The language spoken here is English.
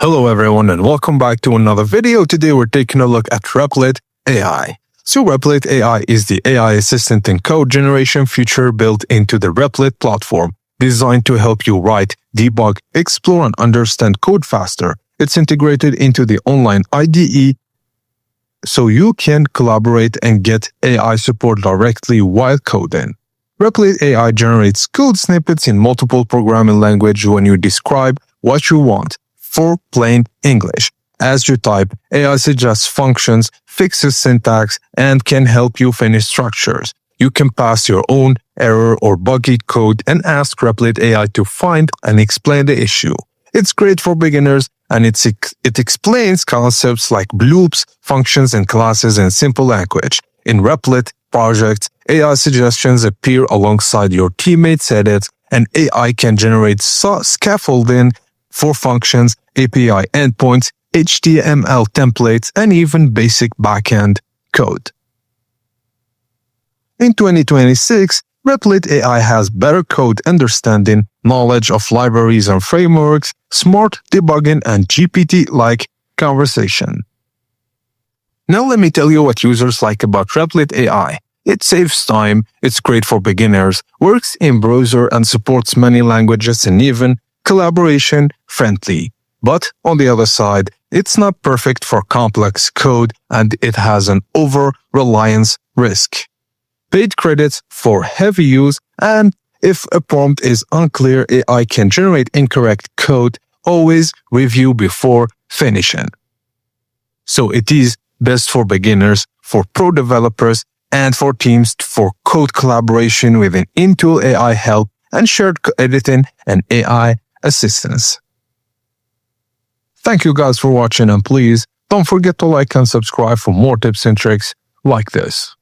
Hello everyone and welcome back to another video. Today we're taking a look at Replit AI. So Replit AI is the AI assistant in code generation feature built into the Replit platform, designed to help you write, debug, explore and understand code faster. It's integrated into the online IDE so you can collaborate and get AI support directly while coding. Replit AI generates code snippets in multiple programming languages when you describe what you want. For plain English. As you type, AI suggests functions, fixes syntax, and can help you finish structures. You can pass your own error or buggy code and ask Replit AI to find and explain the issue. It's great for beginners and it explains concepts like loops, functions, and classes in simple language. In Replit projects, AI suggestions appear alongside your teammates' edits, and AI can generate scaffolding for functions, API endpoints, HTML templates, and even basic backend code. In 2026, Replit AI has better code understanding, knowledge of libraries and frameworks, smart debugging, and GPT-like conversation. Now let me tell you what users like about Replit AI. It saves time, it's great for beginners, works in browser and supports many languages, and even collaboration friendly. But on the other side, it's not perfect for complex code and it has an over-reliance risk. Paid credits for heavy use, and if a prompt is unclear, AI can generate incorrect code. Always review before finishing. So it is best for beginners, for pro developers, and for teams for code collaboration with an in-tool AI help and shared editing and AI assistance. Thank you guys for watching, and please don't forget to like and subscribe for more tips and tricks like this.